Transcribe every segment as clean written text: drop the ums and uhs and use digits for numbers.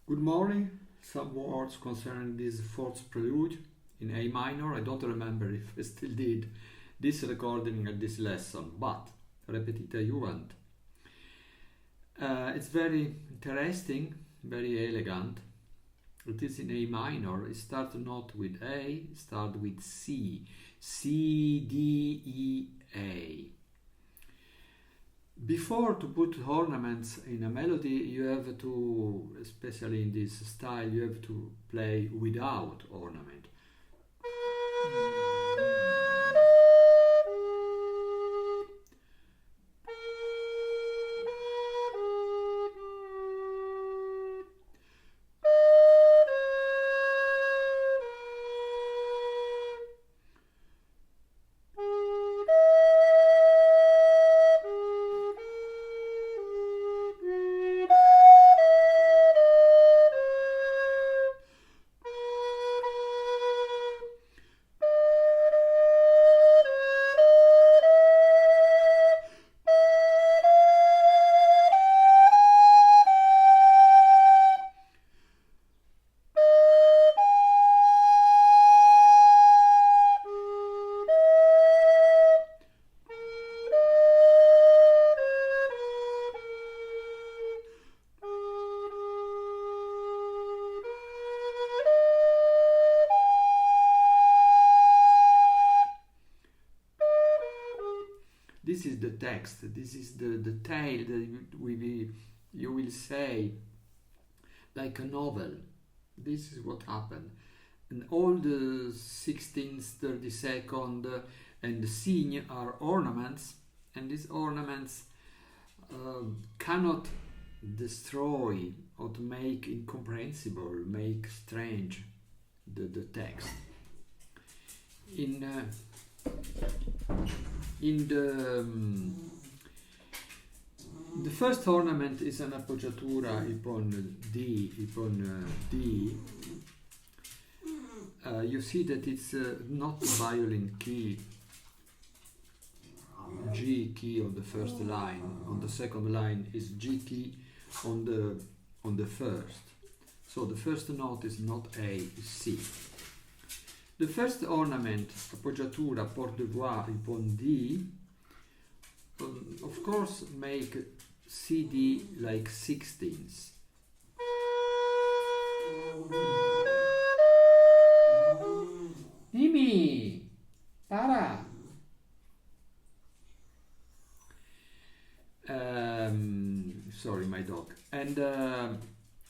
Good morning. Some words concerning this fourth prelude in A minor. I don't remember if I still did this recording at this lesson, but repetita juvent. It's very interesting, very elegant. It is in A minor. It starts not with A, it starts with C. C, D, E, A. Before to put ornaments in a melody, you have to, especially in this style, you have to play without ornament. This is the text, this is the tale that you will say, like a novel. This is what happened. And all the 16th, 32nd, and the scene are ornaments, and these ornaments cannot destroy or to make incomprehensible, make strange the text. In the first ornament is an appoggiatura upon D. You see that it's not the violin key, G key on the first line. On the second line is G key on the first. So the first note is not A, it's C. The first ornament, appoggiatura, port de voix upon D, of course make CD like 16ths. Mimi, para. Sorry, my dog. And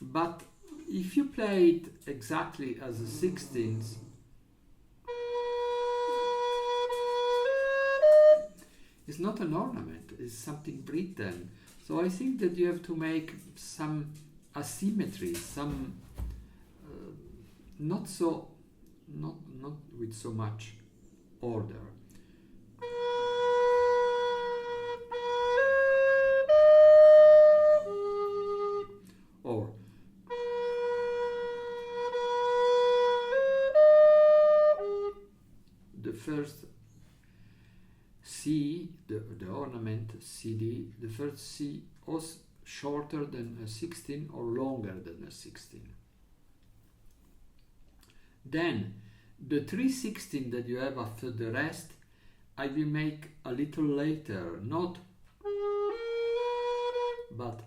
but if you play it exactly as a 16th, it's not an ornament, it's something written. So I think that you have to make some asymmetry, some not with so much order. Or the first C, the ornament CD, the first C was shorter than a 16 or longer than a 16. Then the 3/16 that you have after the rest, I will make a little later, not but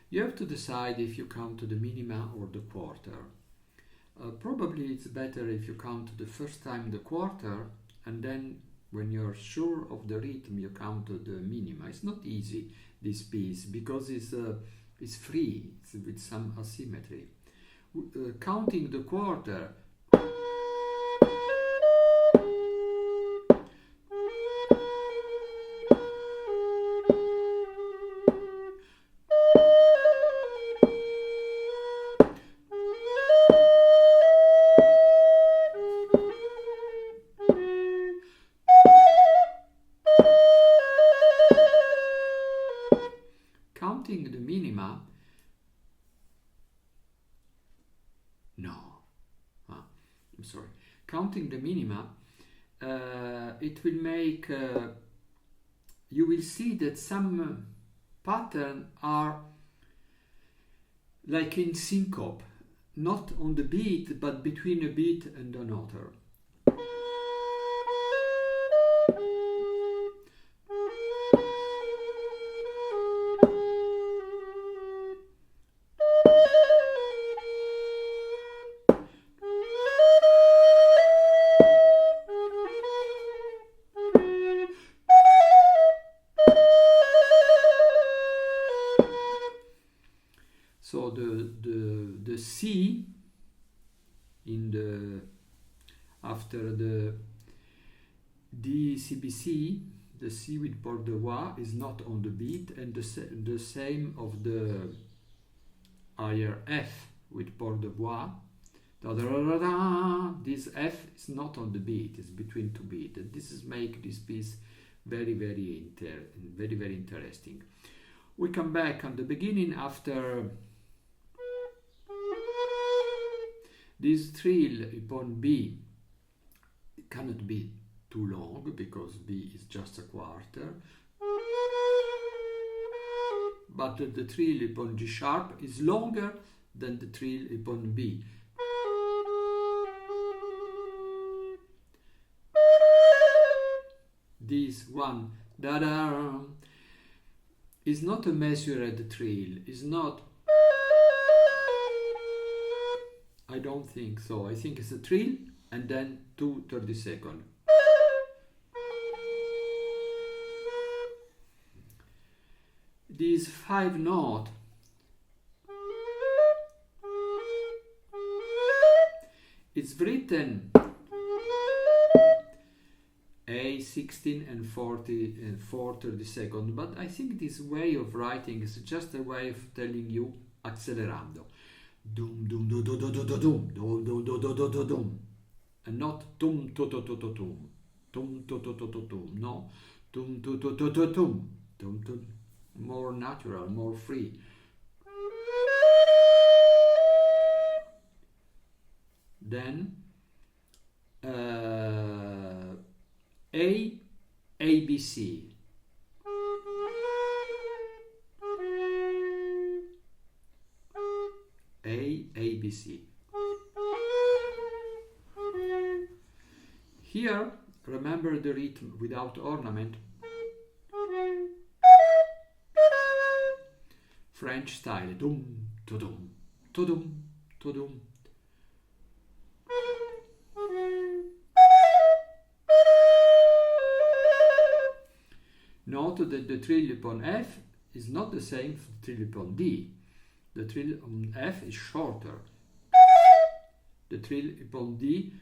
you have to decide if you count to the minima or the quarter. Probably it's better if you count the first time the quarter, and then when you're sure of the rhythm you count to the minima. It's not easy, this piece, because it's free, it's with some asymmetry. Counting the quarter, counting the minima, no, I'm sorry, counting the minima, it will make, you will see that some patterns are like in syncope, not on the beat, but between a beat and another. So the C in the after the D CBC, the C with port de voix is not on the beat, and the same of the higher F with port de voix. This F is not on the beat; it's between two beats, and this is make this piece very interesting. We come back on the beginning after this trill upon B. It cannot be too long because B is just a quarter, but the trill upon G sharp is longer than the trill upon B. This one da-da is not a measured trill, is not, I don't think so. I think it's a trill and then 2 30-second. These 5 notes it's written A16 and 40 and 4 30-second, but I think this way of writing is just a way of telling you accelerando. Dum dum dum dum dum dum dum dum dum dum dum dum dum, and not tum to to to to tum tum to to to to tum. No, tum to to to to tum tum tum. More natural, more free. Then ABC. ABC. Here, remember the rhythm without ornament. French style. Dum, to-dum, to-dum, to-dum. Note that the trill upon F is not the same as the trill upon D. The trill on F is shorter. The trill upon D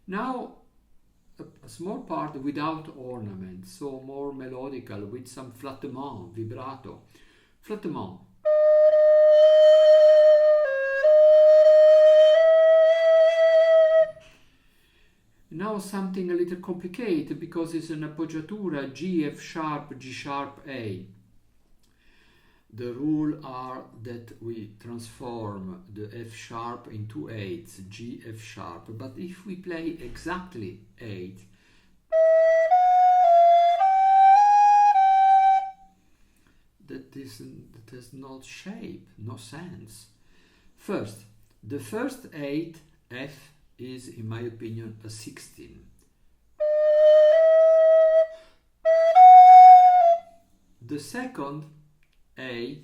now a small part without ornament, so more melodical with some flattement, vibrato. Flattement. Now something a little complicated because it's an appoggiatura G, F sharp, G sharp, A. The rule are that we transform the F sharp into 8s, G, F sharp, but if we play exactly 8, that has no shape, no sense. First, the first 8, F, is, in my opinion, a 16. The second, A,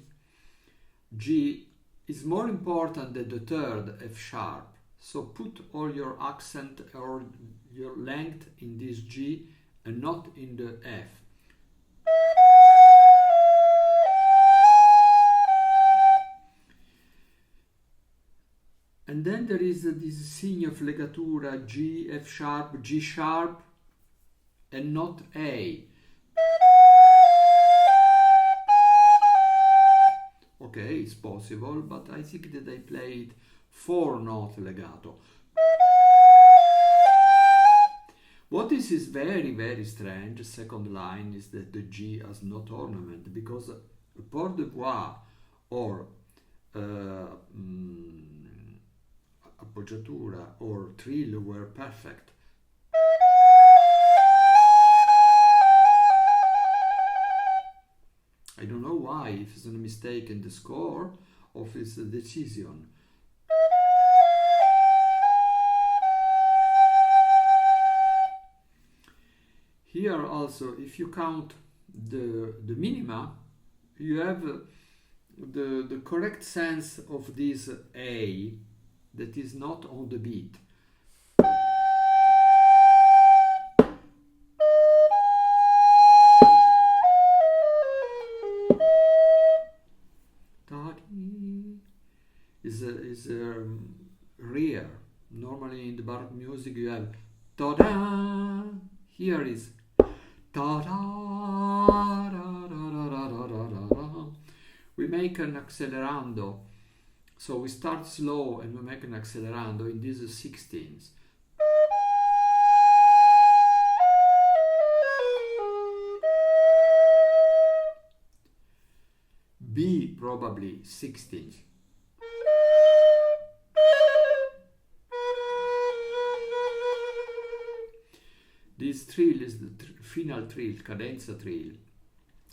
G, is more important than the third, F sharp. So put all your accent or your length in this G and not in the F. And then there is this segno of legatura G, F sharp, G sharp, and not A. Okay, it's possible, but I think that I played 4-note legato. What is very strange, second line, is that the G has not ornament, because a port de voix or appoggiatura or trill were perfect. I don't know why, if it's a mistake in the score or if it's a decision. Here also, if you count the minima, you have the correct sense of this A that is not on the beat. Is rare. Normally in the baroque music you have ta-da. Here is ta-da. We make an accelerando. So we start slow and we make an accelerando in these 16s. B probably 16s. This trill is the final trill, cadenza trill.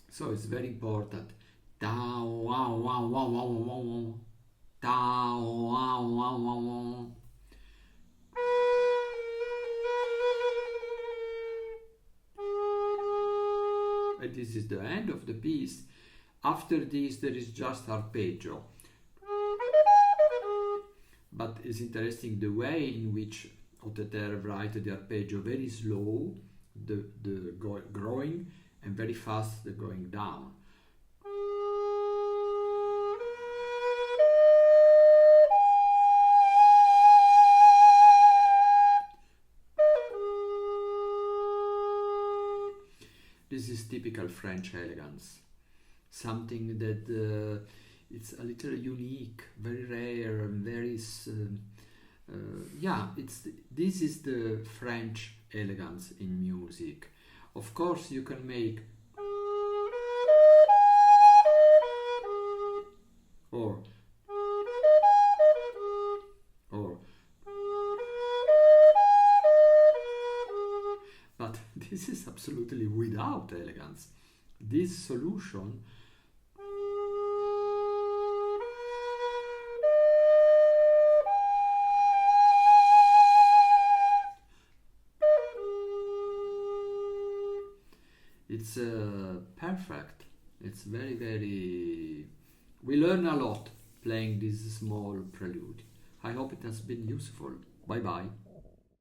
So it's very important. Ta wow wow wow wow wow. Ta wow wow wow wow. And this is the end of the piece. After this there is just arpeggio. But it's interesting the way in which Hotteterre write the arpeggio very slow, the growing, and very fast the going down. This is typical French elegance, something that it's a little unique, very rare, and very yeah, this is the French elegance in music. Of course you can make or but this is absolutely without elegance. This solution it's perfect. It's very, very... We learn a lot playing this small prelude. I hope it has been useful. Bye bye.